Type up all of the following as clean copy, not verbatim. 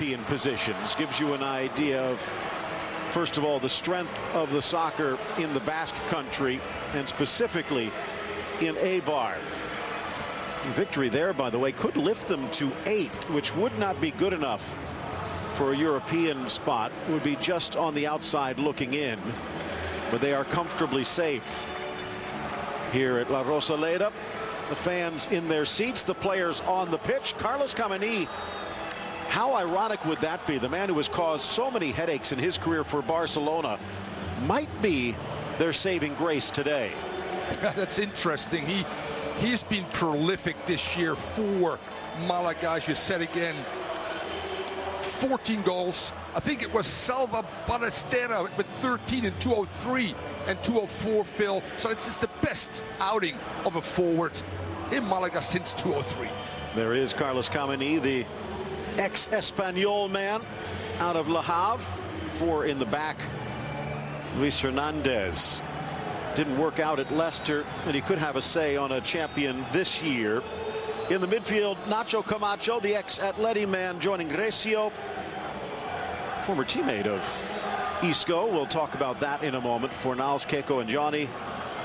European positions. Gives you an idea of, first of all, the strength of the soccer in the Basque Country, and specifically in Eibar. Victory there, by the way, could lift them to 8th, which would not be good enough for a European spot. Would be just on the outside looking in, but they are comfortably safe here at La Rosaleda. The fans in their seats, the players on the pitch. Carlos Kameni, how ironic would that be? The man who has caused so many headaches in his career for Barcelona might be their saving grace today. That's interesting. He's been prolific this year for Malaga, as you said again. 14 goals. I think it was Salva Ballestera with 13 in 2003 and 2004, Phil. So it's just the best outing of a forward in Malaga since 2003. There is Carlos Kameni, the ex-Espanyol man out of Le Havre. 4 in the back. Luis Hernandez didn't work out at Leicester, and he could have a say on a champion this year. In the midfield, Nacho Camacho, the ex-Atleti man, joining Recio, former teammate of Isco. We'll talk about that in a moment. Fornals, Keiko, and Johnny.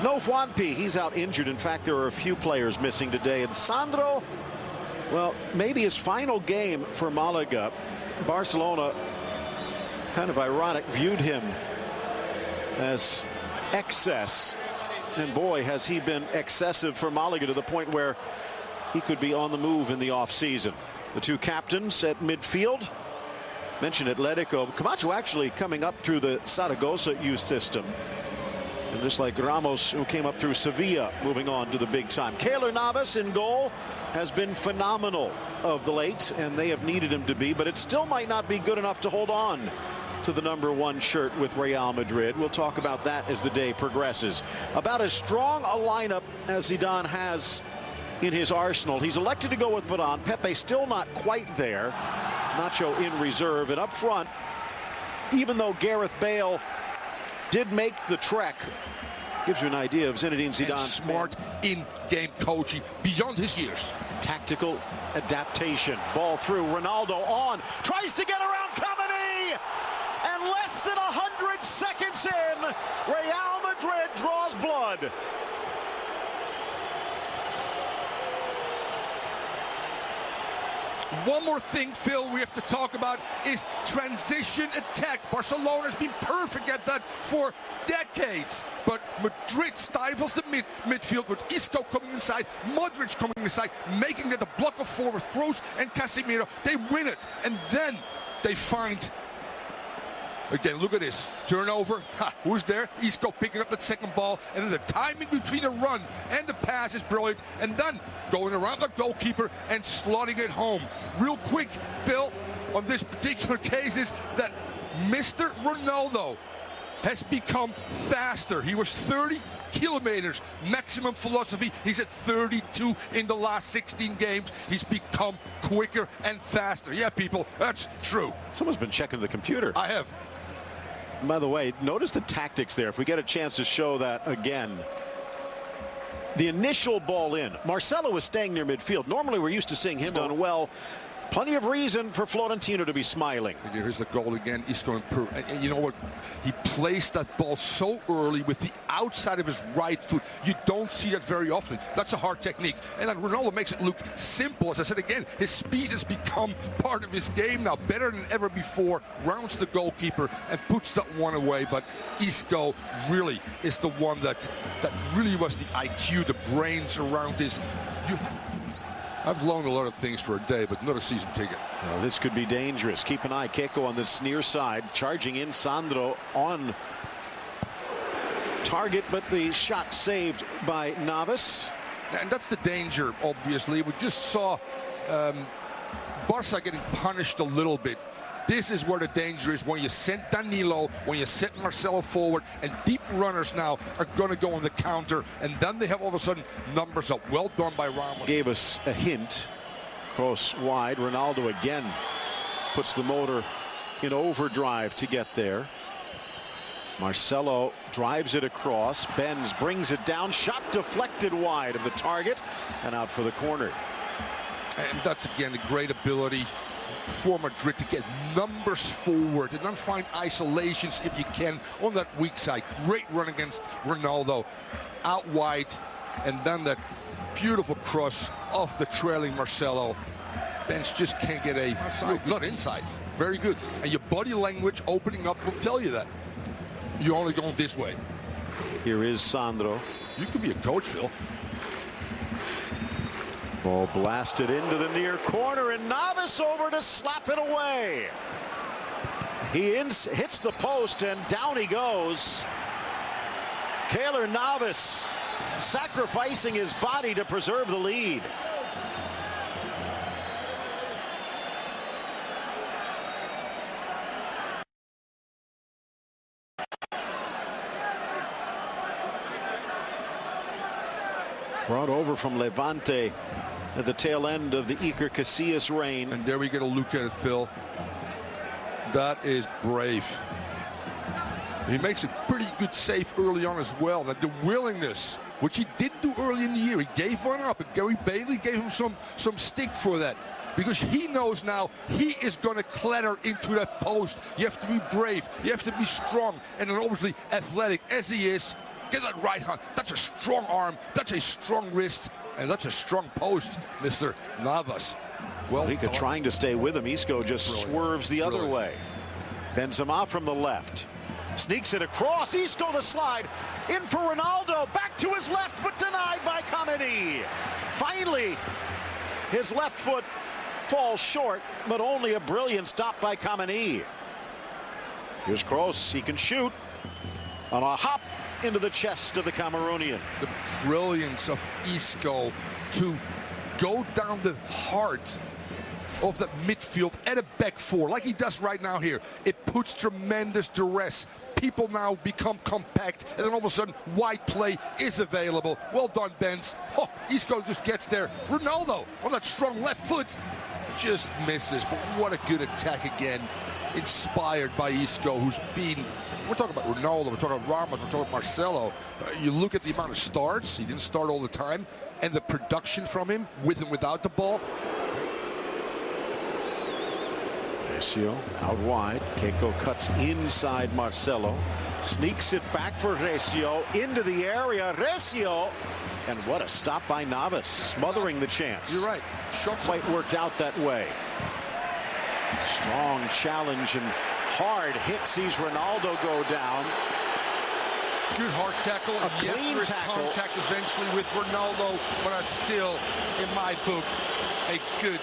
No Juanpi, he's out injured. In fact, there are a few players missing today. And Sandro, well, maybe his final game for Malaga. Barcelona, kind of ironic, viewed him as excess. And boy, has he been excessive for Malaga, to the point where he could be on the move in the offseason. The two captains at midfield. Mentioned Atletico. Camacho actually coming up through the Zaragoza youth system. And just like Ramos, who came up through Sevilla, moving on to the big time. Keylor Navas in goal has been phenomenal of the late, and they have needed him to be, but it still might not be good enough to hold on to the #1 shirt with Real Madrid. We'll talk about that as the day progresses. About as strong a lineup as Zidane has in his arsenal. He's elected to go with Varane. Pepe still not quite there. Nacho in reserve, and up front, even though Gareth Bale did make the trek, gives you an idea of Zinedine Zidane's smart in-game coaching beyond his years. Tactical adaptation. Ball through. Ronaldo on. Tries to get around Kameni. And less than 100 seconds in, Real Madrid draws blood. One more thing, Phil, we have to talk about is transition attack. Barcelona's been perfect at that for decades, but Madrid stifles the midfield with Isco coming inside, Modric coming inside, making it a block of four with Kroos and Casemiro. They win it, and then they find, again, look at this, turnover. Who's there? Isco picking up that second ball, and then the timing between the run and the pass is brilliant, and then going around the goalkeeper and slotting it home. Real quick, Phil, on this particular case is that Mr. Ronaldo has become faster. He was 30 kilometers maximum velocity. He's at 32 in the last 16 games. He's become quicker and faster. Yeah, people, that's true. Someone's been checking the computer. I have. By the way, notice the tactics there. If we get a chance to show that again. The initial ball in. Marcelo was staying near midfield. Normally we're used to seeing him done well. Plenty of reason for Florentino to be smiling. And here's the goal again. Isco improved. And you know what? He placed that ball so early with the outside of his right foot. You don't see that very often. That's a hard technique. And then Ronaldo makes it look simple. As I said again, his speed has become part of his game now, better than ever before. Rounds the goalkeeper and puts that one away. But Isco really is the one that really was the IQ, the brains around this. I've loaned a lot of things for a day, but not a season ticket. Well, this could be dangerous. Keep an eye. Keiko on this near side, charging in. Sandro on target, but the shot saved by Navas. And that's the danger, obviously. We just saw Barca getting punished a little bit. This is where the danger is, when you send Danilo, when you set Marcelo forward, and deep runners now are going to go on the counter, and then they have all of a sudden numbers up. Well done by Ramos. Gave us a hint. Cross wide. Ronaldo again puts the motor in overdrive to get there. Marcelo drives it across. Benz brings it down. Shot deflected wide of the target and out for the corner. And that's, again, a great ability. for Madrid to get numbers forward and then find isolations if you can on that weak side. Great run against Ronaldo, out wide, and then that beautiful cross off the trailing Marcelo. Bench just can't get a outside, not inside. Very good. And your body language opening up will tell you that. You're only going this way. Here is Sandro. You could be a coach, Phil. Ball blasted into the near corner, and Navas over to slap it away. He hits the post, and down he goes. Keylor Navas sacrificing his body to preserve the lead. Brought over from Levante at the tail end of the Iker Casillas reign. And there we get a look at it, Phil. That is brave. He makes a pretty good save early on as well. That the willingness, which he didn't do early in the year, he gave one up, and Gary Bailey gave him some stick for that. Because he knows now he is going to clatter into that post. You have to be brave, you have to be strong, and then obviously athletic as he is. Get that right hand. That's a strong arm. That's a strong wrist. And that's a strong post, Mr. Navas. Well, Liga trying to stay with him. Isco just swerves the other way. Benzema from the left. Sneaks it across. Isco the slide. In for Ronaldo. Back to his left, but denied by Kameni. Finally, his left foot falls short, but only a brilliant stop by Kameni. Here's Kroos. He can shoot on a hop into the chest of the Cameroonian. The brilliance of Isco to go down the heart of the midfield at a back four, like he does right now here. It puts tremendous duress. People now become compact, and then all of a sudden, wide play is available. Well done, Benz. Oh, Isco just gets there. Ronaldo on that strong left foot just misses, but what a good attack again. Inspired by Isco, who's been, we're talking about Ronaldo, we're talking about Ramos, we're talking about Marcelo. You look at the amount of starts, he didn't start all the time, and the production from him, with and without the ball. Recio out wide. Keiko cuts inside Marcelo. Sneaks it back for Recio into the area. Recio, and what a stop by Navas, smothering the chance. You're right. Shot quite worked out that way. Strong challenge and hard hit sees Ronaldo go down. Good hard tackle. A yes, clean there is tackle. Contact eventually with Ronaldo, but that's still, in my book, a good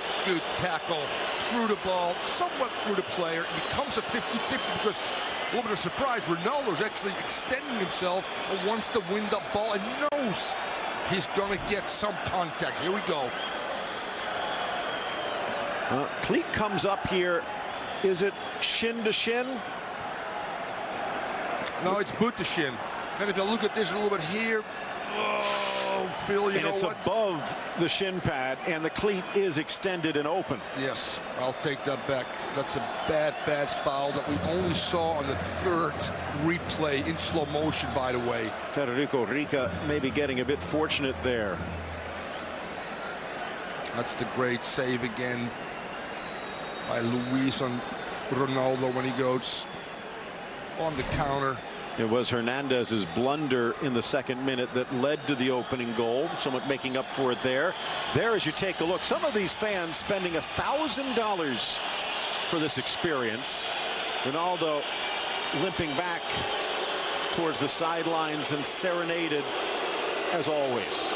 tackle through the ball, somewhat through the player. It becomes a 50-50 because, a little bit of surprise, Ronaldo's actually extending himself and wants to win the ball and knows he's going to get some contact. Here we go. Cleat comes up here. Is it shin to shin? No, it's boot to shin. And if you look at this a little bit here, oh, Phil, you know it's what? above the shin pad, and the cleat is extended and open. Yes, I'll take that back. That's a bad foul that we only saw on the third replay in slow motion, by the way. Federico Rica maybe getting a bit fortunate there. That's the great save again by Luis on Ronaldo when he goes on the counter. It was Hernandez's blunder in the second minute that led to the opening goal, somewhat making up for it there. There, as you take a look, some of these fans spending $1,000 for this experience. Ronaldo limping back towards the sidelines and serenaded as always.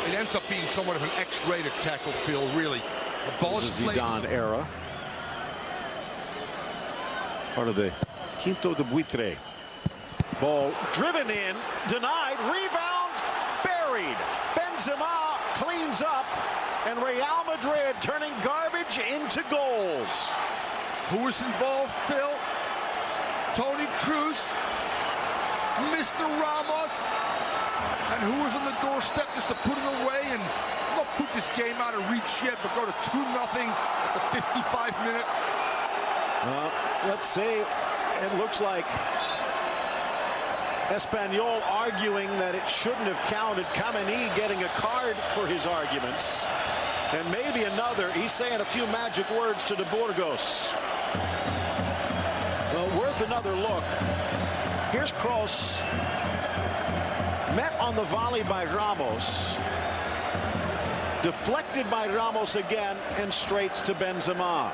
It ends up being somewhat of an X-rated tackle, Phil, really. The ball is Zidane era. Part of the Quinto de Buitre. Ball driven in, denied, rebound, buried. Benzema cleans up, and Real Madrid turning garbage into goals. Who was involved, Phil? Toni Kroos, Mr. Ramos, and who was on the doorstep just to put it away and not put this game out of reach yet, but go to 2-0 at the 55-minute. Let's see. It looks like Espanyol arguing that it shouldn't have counted. Kameni getting a card for his arguments. And maybe another. He's saying a few magic words to De Burgos. Well, worth another look. Here's Kroos. Met on the volley by Ramos. Deflected by Ramos again and straight to Benzema.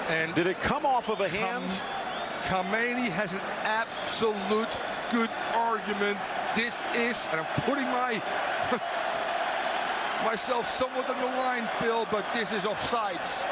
And did it come off of a hand? Khamenei has an absolute good argument. This is, and I'm putting myself somewhat on the line, Phil, but this is offsides.